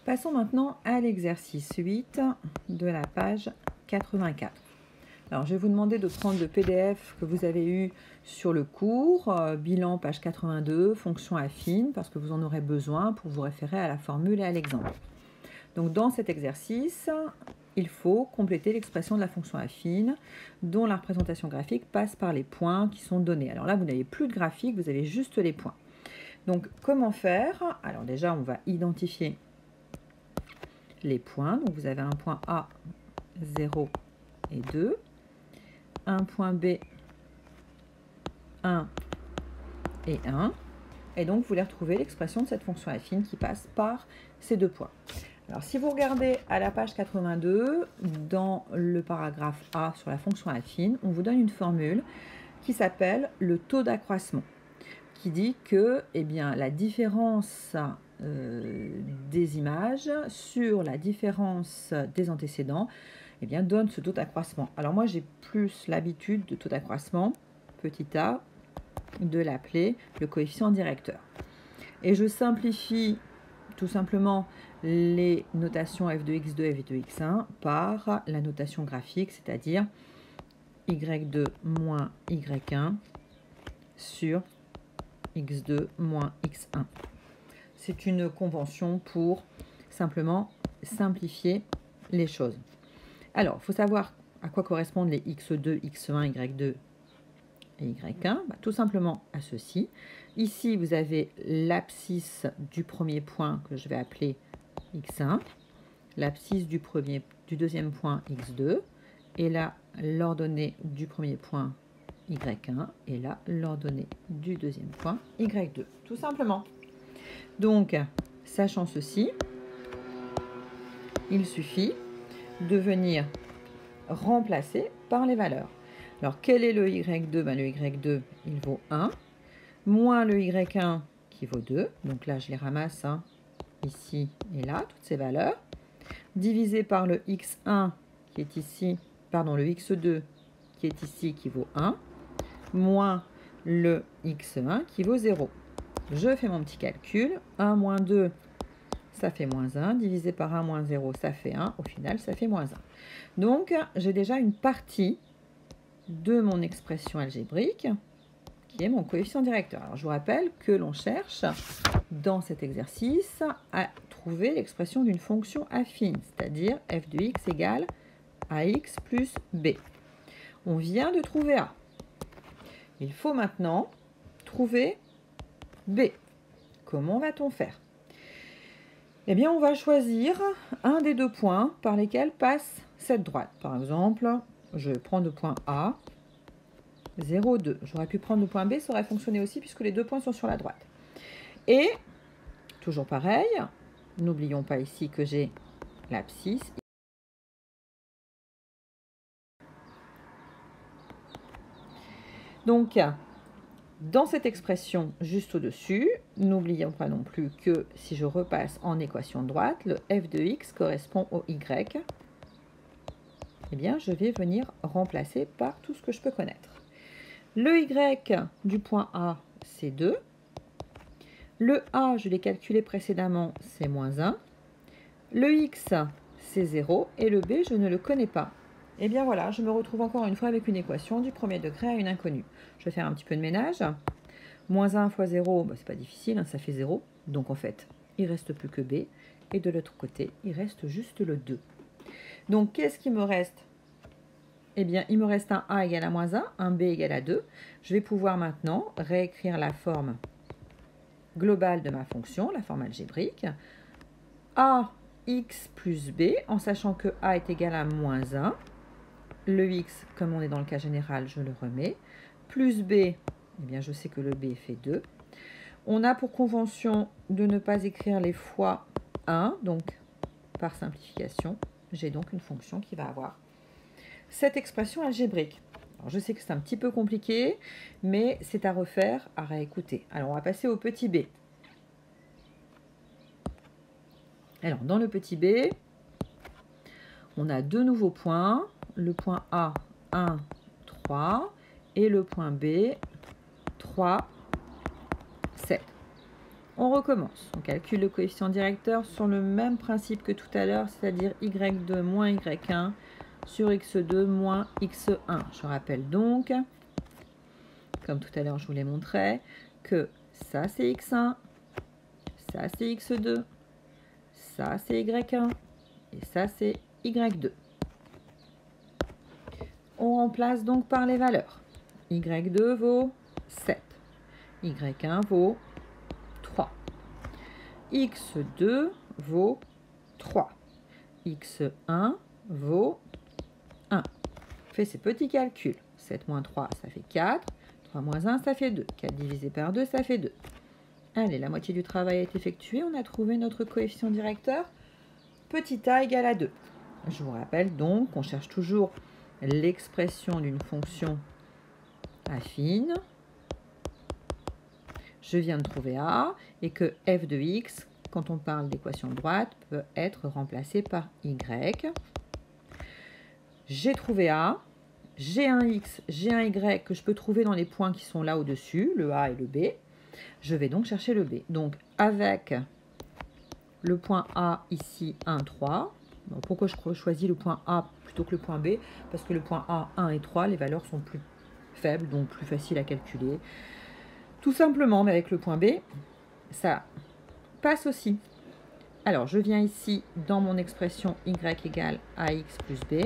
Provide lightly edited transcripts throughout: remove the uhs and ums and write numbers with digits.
Passons maintenant à l'exercice 8 de la page 84. Alors, je vais vous demander de prendre le PDF que vous avez eu sur le cours, bilan page 82, fonction affine, parce que vous en aurez besoin pour vous référer à la formule et à l'exemple. Donc, dans cet exercice, il faut compléter l'expression de la fonction affine, dont la représentation graphique passe par les points qui sont donnés. Alors là, vous n'avez plus de graphique, vous avez juste les points. Donc, comment faire? Alors déjà, on va identifier les points. Donc, vous avez un point A, 0 et 2. Un point B, 1 et 1. Et donc, vous voulez retrouver l'expression de cette fonction affine qui passe par ces deux points. Alors, si vous regardez à la page 82, dans le paragraphe A sur la fonction affine, on vous donne une formule qui s'appelle le taux d'accroissement, qui dit que la différence des images sur la différence des antécédents donne ce taux d'accroissement. Alors moi, j'ai plus l'habitude de taux d'accroissement, petit a, de l'appeler le coefficient directeur. Et je simplifie tout simplement les notations f de x2 et f de x1 par la notation graphique, c'est-à-dire y2 moins y1 sur x2 moins x1. C'est une convention pour simplement simplifier les choses. Alors, il faut savoir à quoi correspondent les x2, x1, y2 et y1. Tout simplement à ceci. Ici, vous avez l'abscisse du premier point que je vais appeler x1, l'abscisse du deuxième point x2, et là, l'ordonnée du premier point y1, et là, l'ordonnée du deuxième point y2. Tout simplement. Donc, sachant ceci, il suffit de venir remplacer par les valeurs. Alors, quel est le y2? Le y2, il vaut 1, moins le y1 qui vaut 2. Donc là, je les ramasse ici et là, toutes ces valeurs. Divisé par le x1 qui est ici, le x2 qui est ici, qui vaut 1, moins le x1 qui vaut 0. Je fais mon petit calcul. 1 moins 2, ça fait moins 1. Divisé par 1 moins 0, ça fait 1. Au final, ça fait moins 1. Donc, j'ai déjà une partie de mon expression algébrique qui est mon coefficient directeur. Alors, je vous rappelle que l'on cherche, dans cet exercice, à trouver l'expression d'une fonction affine, c'est-à-dire f de x égale ax plus b. On vient de trouver a. Il faut maintenant trouver b. Comment va-t-on faire? Eh bien, on va choisir un des deux points par lesquels passe cette droite. Par exemple, je vais prendre le point A, 0, 2. J'aurais pu prendre le point B, ça aurait fonctionné aussi puisque les deux points sont sur la droite. Et, toujours pareil, n'oublions pas ici que j'ai l'abscisse. Donc, dans cette expression juste au-dessus, n'oublions pas non plus que si je repasse en équation de droite, le f de x correspond au y. Eh bien, je vais venir remplacer par tout ce que je peux connaître. Le y du point A, c'est 2. Le A, je l'ai calculé précédemment, c'est moins 1. Le x, c'est 0. Et le b, je ne le connais pas. Eh bien voilà, je me retrouve encore une fois avec une équation du premier degré à une inconnue. Je vais faire un petit peu de ménage. Moins 1 fois 0, c'est pas difficile, ça fait 0. Donc en fait, il ne reste plus que b. Et de l'autre côté, il reste juste le 2. Donc qu'est-ce qui me reste? Eh bien, il me reste un a égale à moins 1, un b égale à 2. Je vais pouvoir maintenant réécrire la forme globale de ma fonction, la forme algébrique. Ax plus b, en sachant que a est égal à moins 1. Le x, comme on est dans le cas général, je le remets. Plus b, eh bien, je sais que le b fait 2. On a pour convention de ne pas écrire les fois 1, donc par simplification, j'ai donc une fonction qui va avoir cette expression algébrique. Alors, je sais que c'est un petit peu compliqué, mais c'est à refaire, à réécouter. Alors, on va passer au petit b. Alors, dans le petit b, on a deux nouveaux points. Le point A, 1, 3. Et le point B, 3, 7. On recommence. On calcule le coefficient directeur sur le même principe que tout à l'heure, c'est-à-dire y2 moins y1 sur x2 moins x1. Je rappelle donc, comme tout à l'heure je vous l'ai montré, que ça c'est x1, ça c'est x2, ça c'est y1 et ça c'est y2. On remplace donc par les valeurs. y2 vaut 7, y1 vaut 3, x2 vaut 3, x1 vaut 1. On fait ces petits calculs. 7 moins 3, ça fait 4. 3 moins 1, ça fait 2. 4 divisé par 2, ça fait 2. Allez, la moitié du travail est effectuée. On a trouvé notre coefficient directeur. Petit a égale à 2. Je vous rappelle donc qu'on cherche toujours l'expression d'une fonction affine. Je viens de trouver a et que f de x, quand on parle d'équation de droite, peut être remplacé par y. J'ai trouvé a. J'ai un x, j'ai un y que je peux trouver dans les points qui sont là au-dessus, le a et le b. Je vais donc chercher le b. Donc avec le point A ici, 1, 3. Bon, pourquoi je choisis le point A plutôt que le point B? Parce que le point A, 1 et 3, les valeurs sont plus faibles, donc plus faciles à calculer. Tout simplement, mais avec le point B, ça passe aussi. Alors, je viens ici, dans mon expression y égale ax plus b,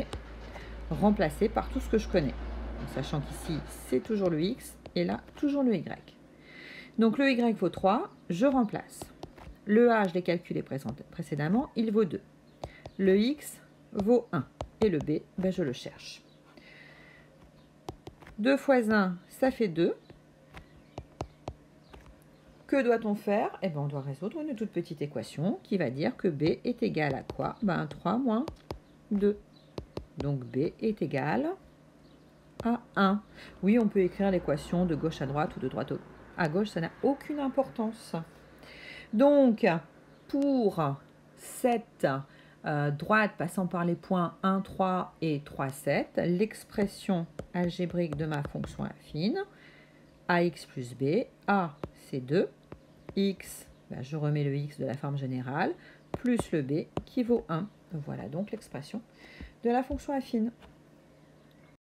remplacer par tout ce que je connais. En sachant qu'ici, c'est toujours le x, et là, toujours le y. Donc, le y vaut 3, je remplace. Le a, je l'ai calculé précédemment, il vaut 2. Le x vaut 1. Et le b, ben je le cherche. 2 fois 1, ça fait 2. Que doit-on faire? Eh bien, on doit résoudre une toute petite équation qui va dire que b est égal à quoi? Ben, 3 moins 2. Donc, b est égal à 1. Oui, on peut écrire l'équation de gauche à droite ou de droite à gauche, ça n'a aucune importance. Donc, pour cette droite passant par les points 1, 3 et 3, 7, l'expression algébrique de ma fonction affine, ax plus b, a c'est 2, x, ben je remets le x de la forme générale, plus le b qui vaut 1. Voilà donc l'expression de la fonction affine.